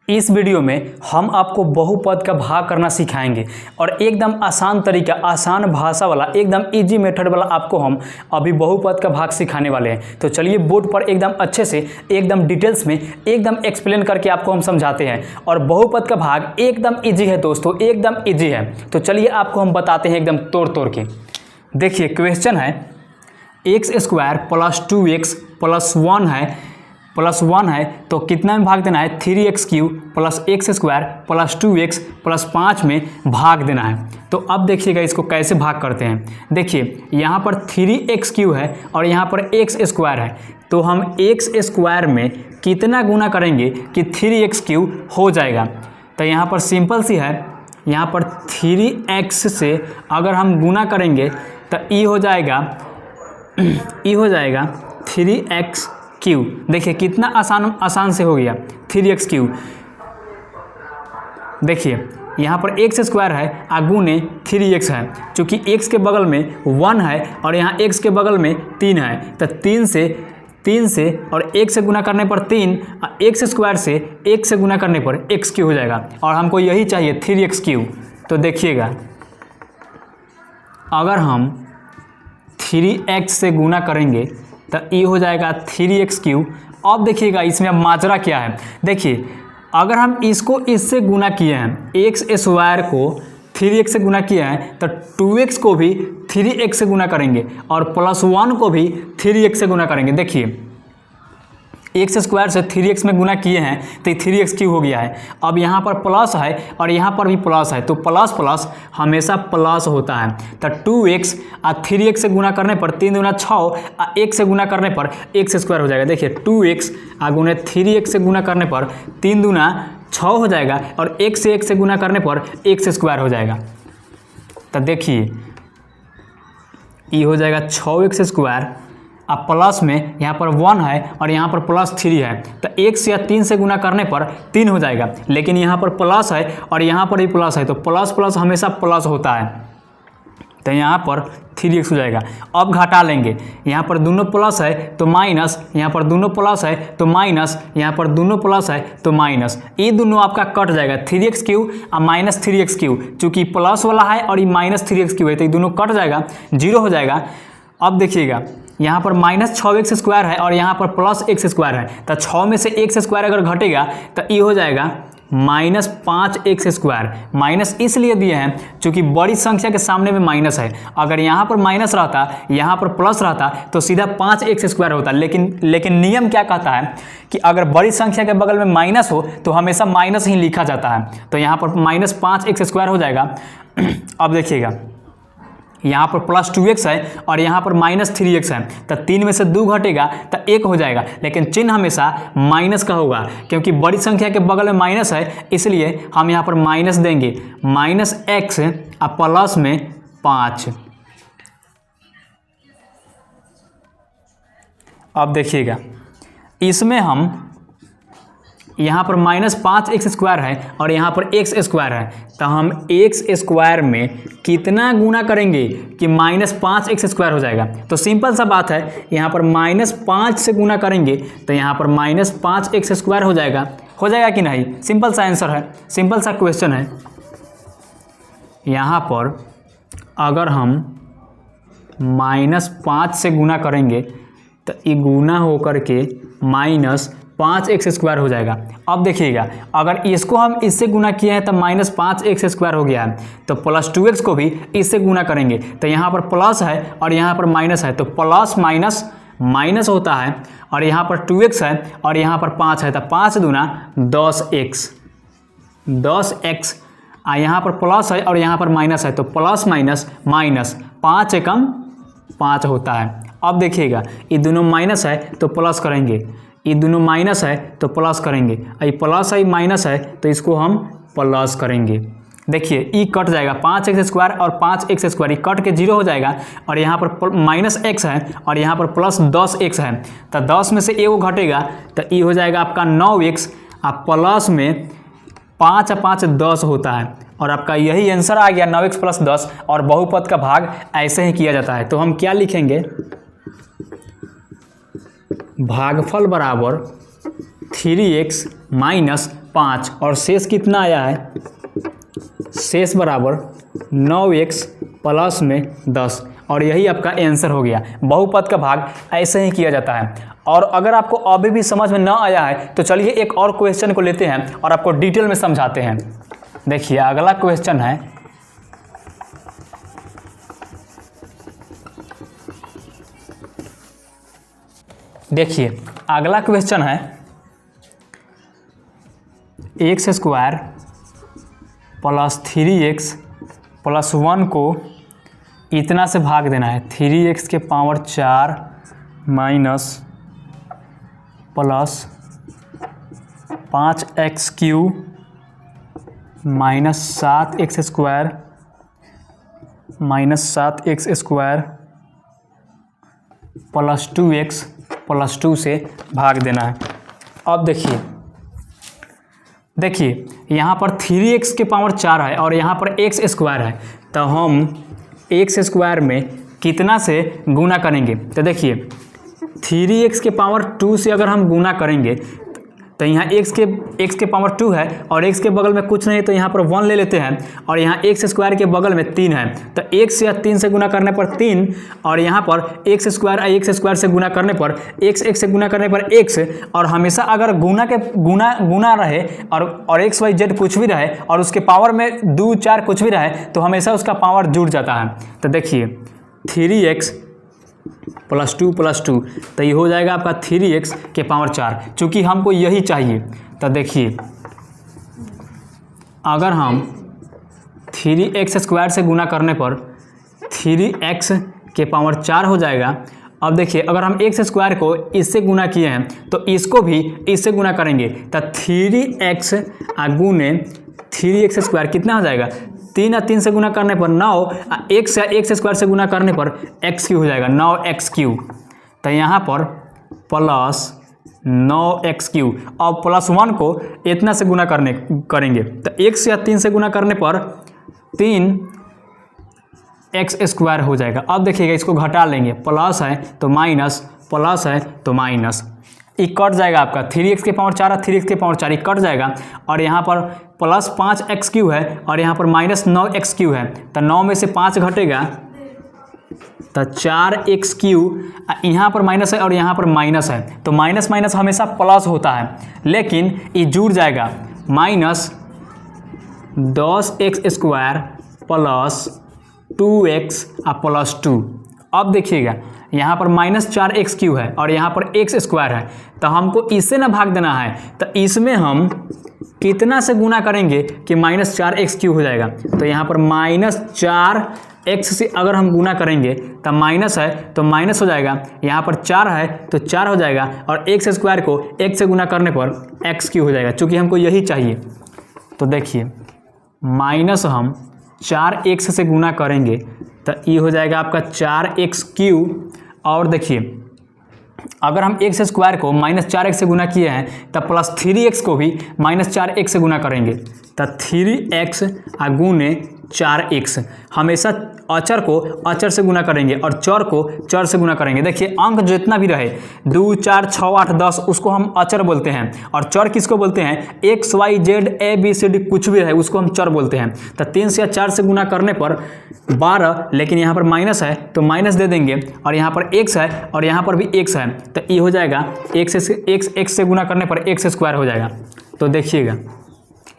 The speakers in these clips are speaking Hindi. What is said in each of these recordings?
इस वीडियो में हम आपको बहुपद का भाग करना सिखाएंगे और एकदम आसान तरीका, आसान भाषा वाला, एकदम इजी मेथड वाला आपको हम अभी बहुपद का भाग सिखाने वाले हैं। तो चलिए बोर्ड पर एकदम अच्छे से, एकदम डिटेल्स में, एकदम एक्सप्लेन करके आपको हम समझाते हैं। और बहुपद का भाग एकदम इजी है दोस्तों, एकदम इजी है। तो चलिए आपको हम बताते हैं एकदम तोड़ तोड़ के। देखिए क्वेश्चन है x² प्लस 2x प्लस 1 है तो कितना में भाग देना है? 3x³ plus x² plus 2x plus 5 में भाग देना है। तो अब देखिएगा इसको कैसे भाग करते हैं। देखिए यहाँ पर 3x³ है और यहाँ पर x² है, तो हम x² में कितना गुना करेंगे कि 3x³ हो जाएगा। तो यहाँ पर सिंपल सी है, यहाँ पर 3x से अगर हम गुना करेंगे तो e हो जाएगा 3x³। देखिए कितना आसान से हो गया 3x³। देखिए यहाँ पर x² है गुने 3x है, चूँकि x के बगल में 1 है और यहाँ x के बगल में 3 है, तो 3 से और 1 से गुना करने पर 3, x² से 1 से गुना करने पर x³ हो जाएगा और हमको यही चाहिए 3x³। तो देखिएगा अगर हम 3x से गुना करेंगे तो e हो जाएगा 3x³। अब देखिएगा इसमें अब माजरा क्या है। देखिए अगर हम इसको इससे गुना किए हैं, x² को 3x से गुना किया है तो 2x को भी 3x से गुना करेंगे और प्लस 1 को भी 3x से गुना करेंगे। देखिए x² से 3x में गुना किए हैं तो 3x³ हो गया है। अब यहाँ पर प्लस है और यहाँ पर भी प्लस है, तो प्लस प्लस हमेशा प्लस होता है। तो 2x 3x से गुना करने पर 3 दूना 6, 1 से गुना करने पर x² हो जाएगा। देखिए 2x गुने 3x से गुना करने पर 3 दूना 6 हो जाएगा और 1 से 1 से गुना करने पर x² हो जाएगा। तो देखिए ये हो जाएगा 6x²। अब प्लस में यहाँ पर 1 है और यहाँ पर प्लस 3 है, तो 1 से या 3 से गुना करने पर 3 हो जाएगा। लेकिन यहाँ पर प्लस है और यहाँ पर भी प्लस है, तो प्लस प्लस हमेशा प्लस होता है, तो यहाँ पर 3x हो जाएगा। अब घटा लेंगे, यहाँ पर दोनों प्लस है तो माइनस, यहाँ पर दोनों प्लस है तो माइनस, यहाँ पर दोनों प्लस है तो माइनस। ये दोनों आपका कट जाएगा, 3x³ और माइनस 3x³। चूँकि प्लस वाला है और ये माइनस 3x³ है तो ये दोनों कट जाएगा, 0 हो जाएगा। अब देखिएगा यहाँ पर माइनस 6x² है और यहाँ पर प्लस x² है, तो 6 में से x² अगर घटेगा तो ये हो जाएगा माइनस 5x²। माइनस इसलिए दिए हैं क्योंकि बड़ी संख्या के सामने में माइनस है। अगर यहाँ पर माइनस रहता, यहाँ पर प्लस रहता तो सीधा 5x² होता। लेकिन नियम क्या कहता है कि अगर बड़ी संख्या के बगल में माइनस हो तो हमेशा माइनस ही लिखा जाता है। तो यहाँ पर माइनस 5x² हो जाएगा। अब देखिएगा यहाँ पर प्लस 2x है और यहाँ पर माइनस 3x है, तो 3 में से 2 घटेगा तो 1 हो जाएगा। लेकिन चिन्ह हमेशा माइनस का होगा, क्योंकि बड़ी संख्या के बगल में माइनस है, इसलिए हम यहाँ पर माइनस देंगे, माइनस x और प्लस में 5। अब देखिएगा इसमें हम यहाँ पर माइनस 5x² है और यहाँ पर x² है, तो हम x² में कितना गुना करेंगे कि माइनस 5x² हो जाएगा। तो सिंपल सा बात है, यहाँ पर माइनस 5 से गुना करेंगे तो यहाँ पर माइनस 5x² हो जाएगा कि नहीं? सिंपल सा आंसर है, सिंपल सा क्वेश्चन है। यहाँ पर अगर हम माइनस 5 से गुना करेंगे तो ये गुना होकर के माइनस 5x² हो जाएगा। अब देखिएगा अगर इसको हम इससे गुना किए हैं तो माइनस 5x² हो गया है, तो प्लस 2x को भी इससे गुना करेंगे तो यहाँ पर प्लस है और यहाँ पर माइनस है, तो प्लस माइनस माइनस होता है। और यहाँ पर 2x है और यहाँ पर 5 है, तो 5 दूना 10x। यहाँ पर प्लस है और यहाँ पर माइनस है, तो प्लस माइनस माइनस, 5 एकम 5 होता है। अब देखिएगा ये दोनों माइनस है तो प्लस करेंगे, ये दोनों माइनस है तो प्लस करेंगे, ये प्लस है माइनस है तो इसको हम प्लस करेंगे। देखिए ई कट जाएगा, 5x² और 5x² कट के 0 हो जाएगा और यहाँ पर माइनस x है और यहाँ पर प्लस 10x है, तो 10 में से एगो घटेगा तो ई हो जाएगा आपका 9x और प्लस में 5 और 5 10 होता है। और आपका यही आंसर आ गया 9x प्लस 10। और बहुपद का भाग ऐसे ही किया जाता है। तो हम क्या लिखेंगे? भागफल बराबर 3x माइनस 5 और शेष कितना आया है, शेष बराबर 9x प्लस में 10 और यही आपका आंसर हो गया। बहुपद का भाग ऐसे ही किया जाता है। और अगर आपको अभी भी समझ में ना आया है तो चलिए एक और क्वेश्चन को लेते हैं और आपको डिटेल में समझाते हैं। देखिए अगला क्वेश्चन है, देखिए अगला क्वेश्चन है x square plus 3x plus 1 को इतना से भाग देना है, 3x के power 4 minus plus 5x Q minus 7x square minus 7x square plus 2x plus 2 से भाग देना है। अब देखिए यहाँ पर 3x के पावर 4 है और यहाँ पर x स्क्वायर है, तो हम x स्क्वायर में कितना से गुना करेंगे। तो देखिए 3x के पावर 2 से अगर हम गुना करेंगे तो यहाँ x के पावर 2 है और x के बगल में कुछ नहीं तो यहाँ पर 1 ले लेते हैं और यहाँ x स्क्वायर के बगल में 3 है, तो x या 3 से गुना करने पर 3 और यहाँ पर x स्क्वायर से गुना करने पर x से गुना करने पर x, और हमेशा अगर गुना रहे और x y z कुछ भी रहे और उसके पावर में 2 4 कुछ भी रहे तो हमेशा उसका पावर जुड़ जाता है। तो देखिए 3x प्लस 2 तो ये हो जाएगा आपका 3x के पावर 4, चूँकि हमको यही चाहिए। तो देखिए अगर हम 3x स्क्वायर से गुना करने पर 3x के पावर 4 हो जाएगा। अब देखिए अगर हम x स्क्वायर को इससे गुना किए हैं तो इसको भी इससे गुना करेंगे, तो 3x गुने 3x स्क्वायर कितना हो जाएगा, 3 और 3 से गुना करने पर 9, x स्क्वायर से गुना करने पर x क्यू हो जाएगा 9x क्यू। तो यहाँ पर प्लस 9x क्यू और प्लस 1 को इतना से गुना करेंगे तो x या 3 से गुना करने पर 3x स्क्वायर हो जाएगा। अब देखिएगा इसको घटा लेंगे, प्लस है तो माइनस, प्लस है तो माइनस, ये कट जाएगा आपका 3x के पावर 4 और 3x के पावर 4 ये कट जाएगा और यहाँ पर प्लस 5x क्यू है और यहाँ पर माइनस 9x क्यू है, तो 9 में से 5 घटेगा तो 4x क्यू, यहाँ पर माइनस है और यहाँ पर माइनस है, तो माइनस माइनस हमेशा प्लस होता है, लेकिन ये जुड़ जाएगा minus 10x square plus 2x plus 2। अब देखिएगा यहाँ पर माइनस 4x क्यू है और यहाँ पर x स्क्वायर है, तो हमको इससे ना भाग देना है, तो इसमें हम कितना से गुना करेंगे कि माइनस 4x क्यू हो जाएगा। तो यहाँ पर माइनस 4x से अगर हम गुना करेंगे तो माइनस है तो माइनस हो जाएगा, यहाँ पर 4 है तो 4 हो जाएगा और x स्क्वायर को x से गुना करने पर x क्यू हो जाएगा, चूँकि हमको यही चाहिए। तो देखिए माइनस हम 4x से गुना करेंगे तो ये हो जाएगा आपका 4x क्यू, और देखिए अगर हम x स्क्वायर को माइनस 4x से गुना किए हैं तो प्लस 3x को भी माइनस 4x से गुना करेंगे, तो 3x गुने 4x, हमेशा अचर को अचर से गुना करेंगे और चर को चर से गुना करेंगे। देखिए अंक जितना भी रहे 2 4 6 8 10 उसको हम अचर बोलते हैं, और चर किसको बोलते हैं, x y z a b c d कुछ भी रहे उसको हम चर बोलते हैं। तो 3 से या 4 से गुना करने पर 12, लेकिन यहाँ पर माइनस है तो माइनस दे देंगे और यहाँ पर x है और यहाँ पर भी x है, तो ये हो जाएगा x से गुना करने पर x स्क्वायर हो जाएगा। तो देखिएगा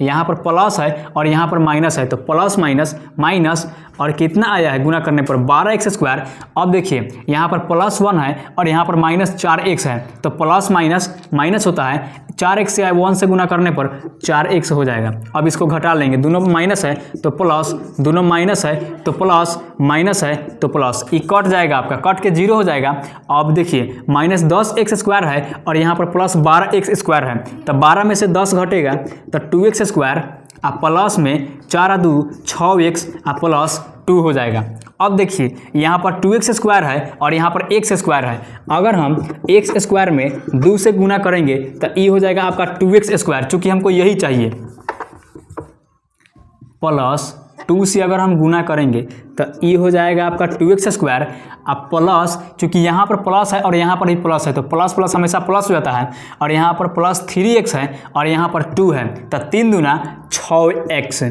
यहाँ पर प्लस है और यहाँ पर माइनस है, तो प्लस माइनस माइनस और कितना आया है गुना करने पर 12x स्क्वायर। अब देखिए यहाँ पर प्लस 1 है और यहाँ पर माइनस 4x है, तो प्लस माइनस माइनस होता है, 4x से 1 से गुना करने पर 4x हो जाएगा। अब इसको घटा लेंगे, दोनों माइनस है तो प्लस, दोनों माइनस है तो प्लस, माइनस है तो प्लस, ये कट जाएगा आपका, कट के 0 हो जाएगा। अब देखिए माइनस 10x स्क्वायर है और यहाँ पर प्लस 12x स्क्वायर है, तो 12 में से 10 घटेगा तो 2x स्क्वायर प्लस में 4 2 6x प्लस 2 हो जाएगा। अब देखिए यहाँ पर 2x स्क्वायर है और यहाँ पर x स्क्वायर है, अगर हम x स्क्वायर में 2 से गुना करेंगे तो ये हो जाएगा आपका 2x स्क्वायर, चूँकि हमको यही चाहिए, प्लस 2 से अगर हम गुना करेंगे तो ये हो जाएगा आपका 2x स्क्वायर। अब प्लस, चूँकि यहाँ पर प्लस है और यहाँ पर भी प्लस है तो प्लस प्लस हमेशा प्लस हो जाता है, और यहाँ पर प्लस 3x है और यहाँ पर 2 है तो 3 दूना 6x।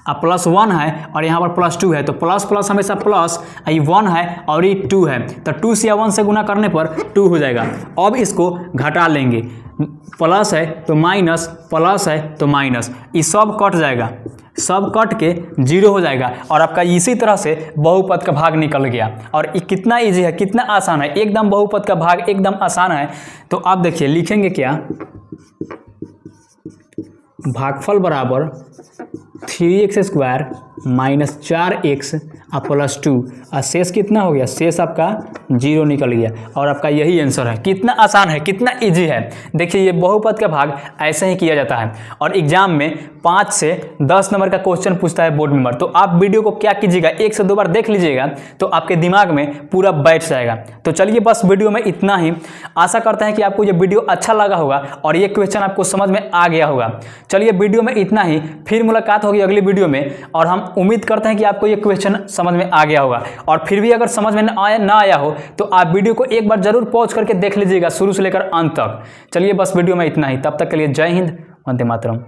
अब प्लस 1 है और यहाँ पर प्लस 2 है तो प्लस प्लस हमेशा प्लस, ये 1 है और ये 2 है तो 2 से या 1 से गुना करने पर 2 हो जाएगा। अब इसको घटा लेंगे, प्लस है तो माइनस, प्लस है तो माइनस, ये सब कट जाएगा, सब कट के 0 हो जाएगा और आपका इसी तरह से बहुपद का भाग निकल गया। और ये कितना इजी है, कितना आसान है, एकदम बहुपद का भाग एकदम आसान है। तो आप देखिए लिखेंगे क्या, भागफल बराबर 3x स्क्वायर माइनस 4x और प्लस 2 और शेष कितना हो गया, शेष आपका 0 निकल गया और आपका यही आंसर है। कितना आसान है, कितना इजी है। देखिए ये बहुपद का भाग ऐसे ही किया जाता है और एग्जाम में 5 से 10 नंबर का क्वेश्चन पूछता है बोर्ड मेंबर। तो आप वीडियो को क्या कीजिएगा, 1 से 2 बार देख लीजिएगा तो आपके दिमाग में पूरा बैठ जाएगा। तो चलिए बस वीडियो में इतना ही। आशा करते हैं कि आपको ये वीडियो अच्छा लगा होगा और ये क्वेश्चन आपको समझ में आ गया होगा। चलिए वीडियो में इतना ही, फिर मुलाकात होगी अगली वीडियो में और हम उम्मीद करते हैं कि आपको ये क्वेश्चन समझ में आ गया होगा। और फिर भी अगर समझ में ना आया हो तो आप वीडियो को एक बार जरूर पॉज करके देख लीजिएगा शुरू से लेकर अंत तक। चलिए बस वीडियो में इतना ही, तब तक के लिए जय हिंद, वंदे मातरम।